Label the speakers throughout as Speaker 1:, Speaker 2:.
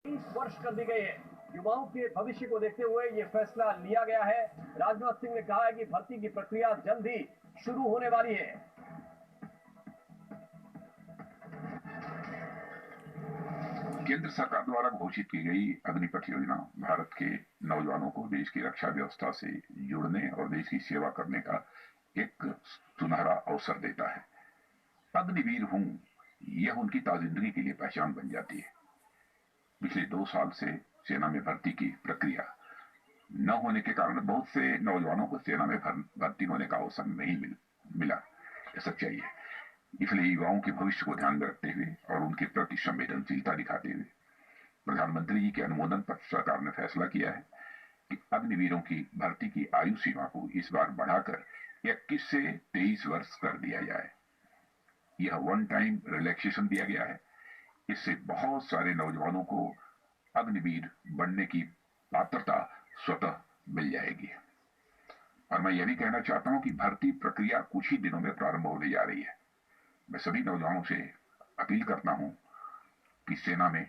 Speaker 1: 30 वर्ष कर दी गई है। युवाओं के भविष्य को देखते हुए ये फैसला लिया गया है। राजनाथ सिंह ने कहा है कि भर्ती की प्रक्रिया जल्द ही शुरू होने वाली है।
Speaker 2: केंद्र सरकार द्वारा घोषित की गई अग्निपथ योजना भारत के नौजवानों को देश की रक्षा व्यवस्था से जुड़ने और देश की सेवा करने का एक सुनहरा अवसर देता है। अग्निवीर हूं, यह उनकी ताजिंदगी के लिए पहचान बन जाती है। पिछले 2 साल से सेना में भर्ती की प्रक्रिया न होने के कारण बहुत से नौजवानों को सेना में भर्ती होने का अवसर नहीं मिला। यह सच्चाई है। इसलिए युवाओं के भविष्य को ध्यान में रखते हुए और उनके प्रति संवेदनशीलता दिखाते हुए प्रधानमंत्री जी के अनुमोदन पर सरकार ने फैसला किया है कि अग्निवीरों की भर्ती की आयु सीमा को इस बार बढ़ाकर 21 से 23 वर्ष कर दिया जाए। यह वन टाइम रिलैक्सेशन दिया गया है। इससे बहुत सारे नौजवानों को अग्निवीर बनने की पात्रता स्वतः मिल जाएगी। और मैं यह भी कहना चाहता हूं कि भर्ती प्रक्रिया कुछ ही दिनों में प्रारंभ होने जा रही है। मैं सभी नौजवानों से अपील करता हूं कि सेना में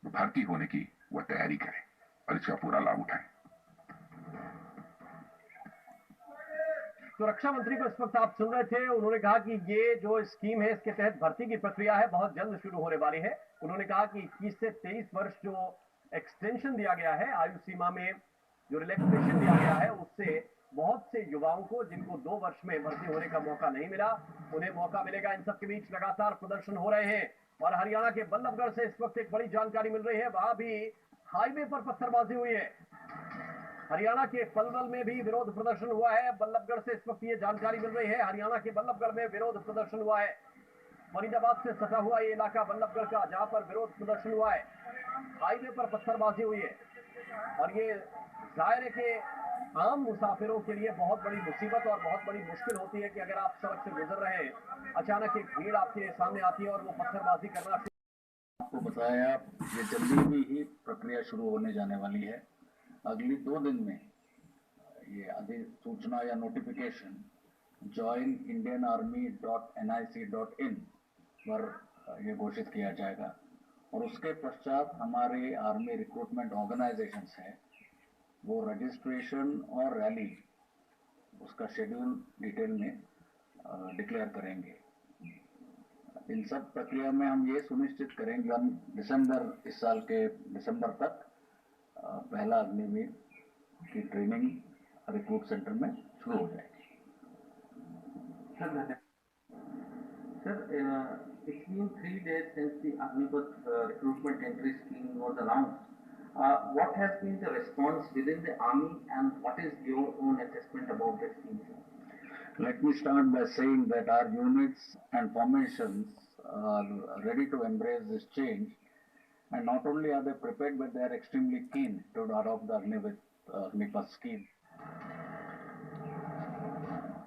Speaker 2: भर्ती होने की वह तैयारी करें और इसका पूरा लाभ उठाएं।
Speaker 1: तो रक्षा मंत्री को इस वक्त आप सुन रहे थे। उन्होंने कहा कि ये जो स्कीम है इसके तहत भर्ती की प्रक्रिया है बहुत जल्द शुरू होने वाली है। उन्होंने कहा कि 21 से 23 वर्ष जो एक्सटेंशन दिया गया है, आयु सीमा में जो रिलैक्सेशन दिया गया है, उससे बहुत से युवाओं को जिनको 2 वर्ष में भर्ती होने का मौका नहीं मिला, उन्हें मौका मिलेगा। इन सबके बीच लगातार प्रदर्शन हो रहे हैं और हरियाणा के बल्लभगढ़ से इस वक्त एक बड़ी जानकारी मिल रही है। वहां भी हाईवे पर पत्थरबाजी हुई है। हरियाणा के पलवल में भी विरोध प्रदर्शन हुआ है। बल्लभगढ़ से इस वक्त ये जानकारी मिल रही है, हरियाणा के बल्लभगढ़ में विरोध प्रदर्शन हुआ है। फरीदाबाद से सटा हुआ ये इलाका बल्लभगढ़ का, जहां पर विरोध प्रदर्शन हुआ है, हाईवे पर पत्थरबाजी हुई है। और ये जाहिर है कि आम मुसाफिरों के लिए बहुत बड़ी मुसीबत और बहुत बड़ी मुश्किल होती है कि अगर आप सड़क से गुजर रहे हैं, अचानक एक भीड़ आपके सामने आती है और वो पत्थरबाजी करना।
Speaker 3: आपको बताया ये जल्दी में ही प्रक्रिया शुरू होने जाने वाली है। अगली 2 दिन में ये अधिसूचना या नोटिफिकेशन joinindianarmy.nic.in पर ये घोषित किया जाएगा और उसके पश्चात हमारे आर्मी रिक्रूटमेंट ऑर्गेनाइजेशंस हैं, वो रजिस्ट्रेशन और रैली उसका शेड्यूल डिटेल में डिक्लेयर करेंगे। इन सब प्रक्रिया में हम ये सुनिश्चित करेंगे दिसंबर, इस साल के दिसंबर तक पहला अग्निवीर की ट्रेनिंग रिक्रूट सेंटर में शुरू हो जाएगी।
Speaker 4: Sir, it's been 3 days since the Agnipath recruitment entry scheme was announced. What has been the response within the army and what is your own assessment about the scheme?
Speaker 3: Let me start by saying that our units and formations are ready to embrace this change, and not only are they prepared, but they are extremely keen to adopt the Agnipath scheme.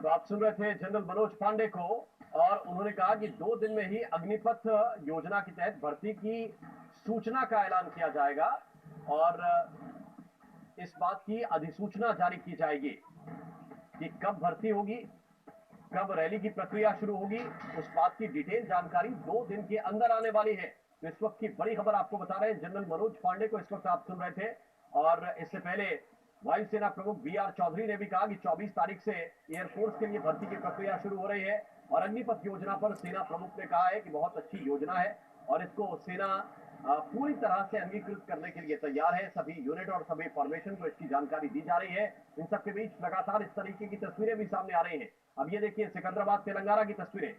Speaker 1: तो आप सुन रहे थे general Manoj Pandey को, और उन्होंने कहा कि 2 दिन में ही अग्निपथ योजना के तहत भर्ती की सूचना का ऐलान किया जाएगा और इस बात की अधिसूचना जारी की जाएगी कि कब भर्ती होगी, कब रैली की प्रक्रिया शुरू होगी। उस बात की डिटेल जानकारी 2 दिन के अंदर आने वाली है। तो इस वक्त की बड़ी खबर आपको बता रहे हैं, जनरल मनोज पांडे को इस वक्त आप सुन रहे थे। और इससे पहले वायुसेना प्रमुख BR चौधरी ने भी कहा कि 24 तारीख से एयरफोर्स के लिए भर्ती की प्रक्रिया शुरू हो रही है। और अग्निपथ योजना पर सेना प्रमुख ने कहा है कि बहुत अच्छी योजना है और इसको सेना पूरी तरह से अंगीकृत करने के लिए तैयार है। सभी यूनिट और सभी फॉर्मेशन को इसकी जानकारी दी जा रही है। इन सबके बीच लगातार इस तरीके की तस्वीरें भी सामने आ रही हैं। अब ये देखिए सिकंदराबाद तेलंगाना की तस्वीरें।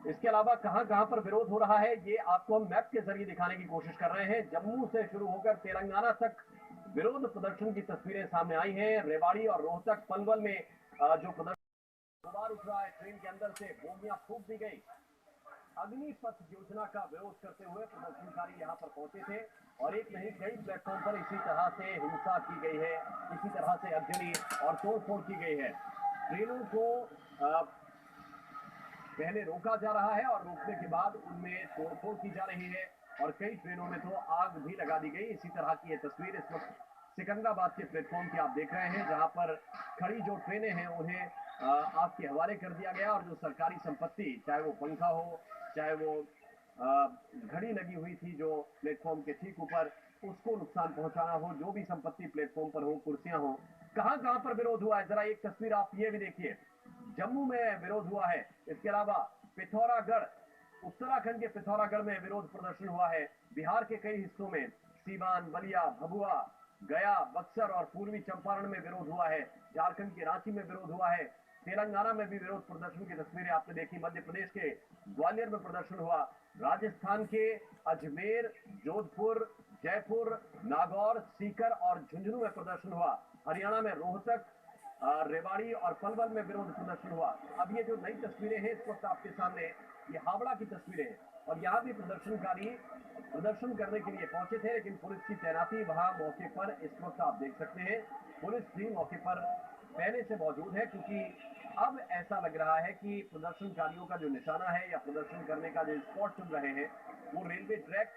Speaker 1: इसके अलावा कहां पर विरोध हो रहा है ये आपको हम मैप के जरिए दिखाने की कोशिश कर रहे हैं। जम्मू से शुरू होकर तेलंगाना तक विरोध प्रदर्शन की तस्वीरें सामने आई हैं। रेवाड़ी और रोहतक पलवल में जो प्रदर्शन गुबार उठ रहा है, ट्रेन के अंदर से बोगियां फूंक दी गई। अग्निपथ योजना का विरोध करते हुए प्रदर्शनकारी यहां पर पहुंचे थे और एक नहीं कई प्लेटफॉर्म पर इसी तरह से हिंसा की गई है, इसी तरह से अगजनी और तोड़फोड़ की गई है। ट्रेनों को पहले रोका जा रहा है और रोकने के बाद उनमें तोड़फोड़ की जा रही है और कई ट्रेनों में तो आग भी लगा दी गई। इसी तरह की ये तस्वीर इस वक्त सिकंदराबाद के प्लेटफॉर्म की आप देख रहे हैं, जहां पर खड़ी जो ट्रेनें हैं उन्हें आग के हवाले कर दिया गया और जो सरकारी संपत्ति, चाहे वो पंखा हो, चाहे वो घड़ी लगी हुई थी जो प्लेटफॉर्म के ठीक ऊपर, उसको नुकसान पहुंचाना हो, जो भी संपत्ति प्लेटफॉर्म पर हो, कुर्सियां हो, कहां कहां पर विरोध हुआ है, जरा एक तस्वीर आप ये भी देखिए। जम्मू में विरोध हुआ है, इसके अलावा पिथौरागढ़, उत्तराखंड के पिथौरागढ़ में विरोध प्रदर्शन हुआ है, बिहार के कई हिस्सों में सीवान, बलिया, भभुआ, गया, बक्सर और पूर्वी चंपारण में विरोध हुआ है, झारखंड के रांची में विरोध हुआ है, तेलंगाना में भी विरोध प्रदर्शन की तस्वीरें आपने देखी, मध्य प्रदेश के ग्वालियर में प्रदर्शन हुआ, राजस्थान के अजमेर, जोधपुर, जयपुर, नागौर, सीकर और झुंझुनू में प्रदर्शन हुआ, हरियाणा में रोहतक, रेवाड़ी और पलवल में विरोध प्रदर्शन हुआ। अब ये जो नई तस्वीरें हैं इस वक्त आपके सामने, ये हावड़ा की तस्वीरें हैं और यहाँ भी प्रदर्शनकारी प्रदर्शन करने के लिए पहुंचे थे, लेकिन पुलिस की तैनाती वहां मौके पर इस वक्त आप देख सकते हैं, पुलिस भी मौके पर पहले से मौजूद है, क्योंकि अब ऐसा लग रहा है कि प्रदर्शनकारियों का जो निशाना है या प्रदर्शन करने का जो स्पॉट चुन रहे हैं वो रेलवे ट्रैक,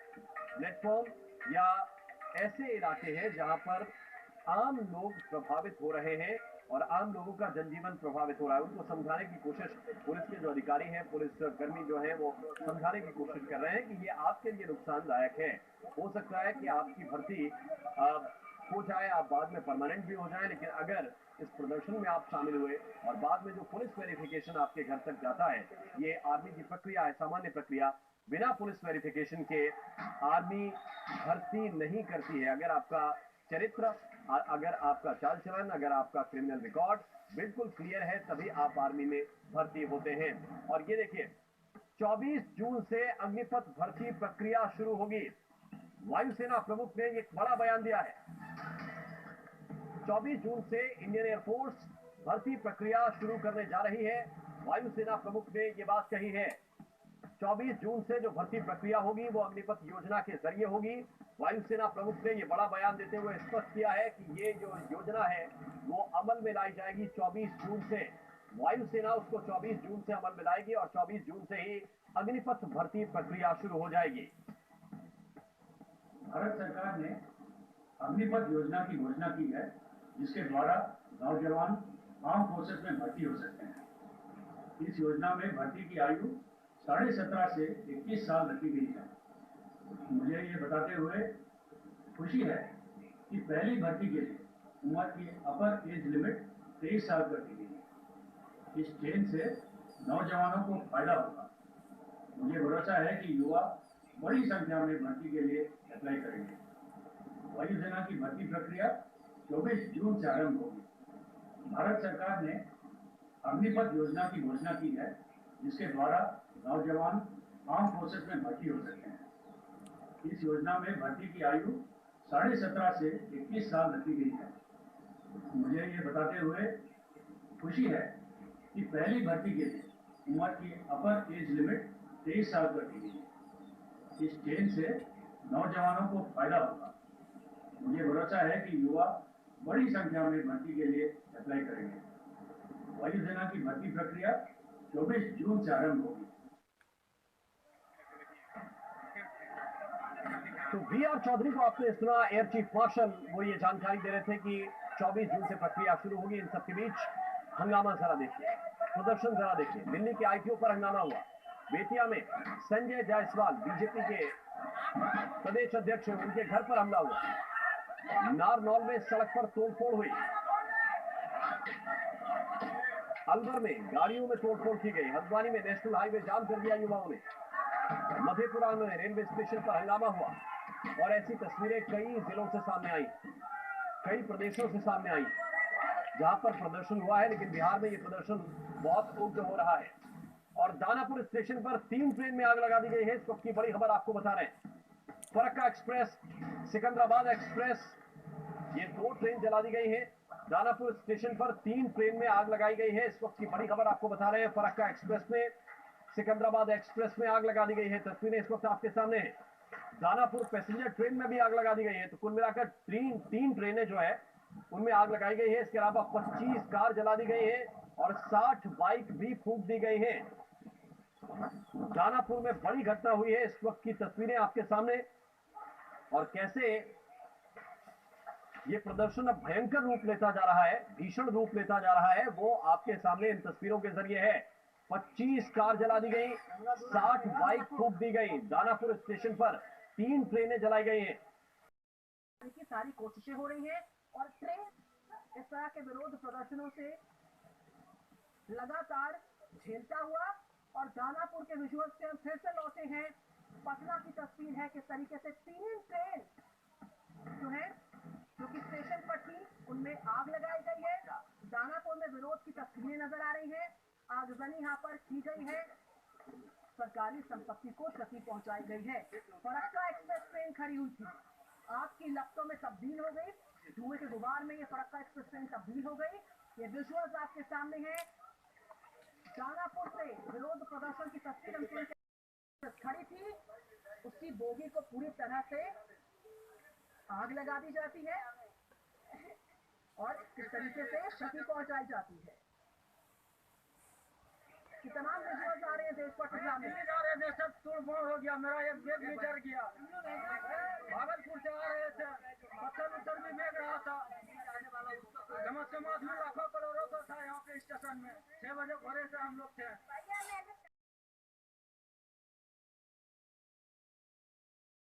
Speaker 1: प्लेटफॉर्म या ऐसे इलाके हैं जहां पर आम लोग प्रभावित हो रहे हैं और आम लोगों का जनजीवन प्रभावित हो रहा है। उनको समझाने की कोशिश पुलिस के जो अधिकारी हैं, पुलिस कर्मी जो हैं, वो समझाने की कोशिश कर रहे हैं कि ये आपके लिए नुकसानदायक है। हो सकता है कि आपकी भर्ती हो जाए, आप बाद में परमानेंट भी हो जाए, लेकिन अगर इस प्रदर्शन में आप शामिल हुए और बाद में जो पुलिस वेरिफिकेशन आपके घर तक जाता है, ये आर्मी की प्रक्रिया है, सामान्य प्रक्रिया, बिना पुलिस वेरिफिकेशन के आर्मी भर्ती नहीं करती है। अगर आपका चरित्र, अगर आपका चाल चलन, अगर आपका क्रिमिनल रिकॉर्ड बिल्कुल क्लियर है, तभी आप आर्मी में भर्ती होते हैं। और ये देखिए, 24 जून से अग्निपथ भर्ती प्रक्रिया शुरू होगी। वायुसेना प्रमुख ने एक बड़ा बयान दिया है। 24 जून से इंडियन एयरफोर्स भर्ती प्रक्रिया शुरू करने जा रही है। वायुसेना प्रमुख ने ये बात कही है। 24 जून से जो भर्ती प्रक्रिया होगी वो अग्निपथ योजना के जरिए होगी। वायुसेना प्रमुख ने ये बड़ा बयान देते हुए स्पष्ट किया है कि ये जो योजना है वो अमल में लाई जाएगी 24 जून से। वायुसेना उसको 24 जून से अमल में लाएगी और 24 जून से ही अग्निपथ भर्ती प्रक्रिया शुरू हो जाएगी।
Speaker 5: भारत सरकार ने अग्निपथ योजना की घोषणा की है, जिसके द्वारा नौजवान आर्म फोर्सेस में भर्ती हो सकते हैं। इस योजना में भर्ती की आयु 17.5 से 21 साल रखी गई है। मुझे ये बताते हुए खुशी है कि पहली भर्ती के लिए उम्र की अपर एज लिमिट 23 साल कर दी गई है। इस चेंज से नौजवानों को फायदा होगा। मुझे भरोसा है कि युवा बड़ी संख्या में भर्ती के लिए अप्लाई करेंगे। वायुसेना की भर्ती प्रक्रिया 24 जून से आरंभ होगी। भारत सरकार ने अग्निपथ योजना की घोषणा की है, जिसके द्वारा नौजवान आर्म फोर्सेस में भर्ती हो सकते हैं। इस योजना में भर्ती की आयु 17.5 से 21 साल रखी गई है। मुझे ये बताते हुए खुशी है कि पहली भर्ती के लिए उम्र की अपर एज लिमिट 23 साल कर दी गई है। इस चेंज से नौजवानों को फायदा होगा। मुझे भरोसा है कि युवा बड़ी संख्या में भर्ती के लिए अप्लाई करेंगे। वायुसेना की भर्ती प्रक्रिया 24 जून से आरंभ होगी।
Speaker 1: तो वी.आर. चौधरी को आपने सुना, एयर चीफ मार्शल, वो ये जानकारी दे रहे थे कि 24 जून से प्रक्रिया शुरू होगी। इन सबके बीच हंगामा जरा देखिए, प्रदर्शन जरा देखिए। दिल्ली के आईटीओ पर हंगामा हुआ। बेतिया में संजय जायसवाल, बीजेपी के प्रदेश अध्यक्ष, उनके घर पर हमला हुआ। नारनौल में सड़क पर तोड़फोड़ हुई। अलवर में गाड़ियों में तोड़फोड़ की गई। हल्द्वानी में नेशनल हाईवे जाम कर दिया युवाओं ने। मधेपुरा में रेलवे स्टेशन पर हंगामा हुआ। और ऐसी तस्वीरें कई जिलों से सामने आई, कई प्रदेशों से सामने आई, जहां पर प्रदर्शन हुआ है। लेकिन बिहार में ये प्रदर्शन बहुत उग्र हो रहा है। और दानापुर स्टेशन पर 3 ट्रेन में आग लगा दी गई है। इस वक्त की बड़ी खबर आपको बता रहे हैं। फरक्का एक्सप्रेस, सिकंदराबाद एक्सप्रेस, ये 2 ट्रेन जला दी गई है। दानापुर स्टेशन पर 3 ट्रेन में आग लगाई गई है। इस वक्त की बड़ी खबर आपको बता रहे हैं। फरक्का एक्सप्रेस में, सिकंदराबाद एक्सप्रेस में आग लगा दी गई है। तस्वीरें इस वक्त आपके सामने हैं। दानापुर पैसेंजर ट्रेन में भी आग लगा दी गई है। तो कुल मिलाकर 3 ट्रेनें जो है उनमें आग लगाई गई है। इसके अलावा 25 कार जला दी गई है और 60 बाइक भी फूंक दी गई है। दानापुर में बड़ी घटना हुई है। इस वक्त की तस्वीरें आपके सामने, और कैसे ये प्रदर्शन अब भयंकर रूप लेता जा रहा है, भीषण रूप लेता जा रहा है, वो आपके सामने इन तस्वीरों के जरिए है। 25 कार जला दी गई, 60 बाइक फूंक दी गई। दानापुर स्टेशन पर 3 ट्रेनें जलाई गई हैं।
Speaker 6: की सारी कोशिशें हो रही हैं और ट्रेन इस तरह के विरोध प्रदर्शनों से लगातार झेलता हुआ। और दानापुर के विजुअल्स से हम फिर से लौटे हैं। पटना की तस्वीर है किस तरीके से 3 ट्रेन जो है जो कि स्टेशन पर थी उनमें आग लगाई गई है। दानापुर में विरोध की तस्वीरें नजर आ रही हैं। आगजनी यहाँ पर की गई है, सरकारी संपत्ति को क्षति पहुंचाई गई है। फरक्का एक्सप्रेस ट्रेन खड़ी हुई थी, आग की लपटों में तब्दील हो गई, धुएं के गुबार में ये फरक्का एक्सप्रेस ट्रेन तब्दील हो गई। ये विजुअल्स आपके सामने है। दानापुर से विरोध प्रदर्शन की तस्वीर हम खड़ी थी, उसकी बोगी को पूरी तरह से आग लगा दी जाती है और इस तरीके से क्षति पहुंचाई जाती है। कि तमाम विजुअल्स आ रहे हैं देश पटना में जा रहे थे, सब तोड़फोड़ हो गया, मेरा एक बैग भी जल गया। भागलपुर से आ रहे थे, पत्थर उत्तर भी फेंक रहा था। समाज में लाखों करोड़ों का था यहाँ पे स्टेशन में। 6 बजे भोरे से हम लोग थे।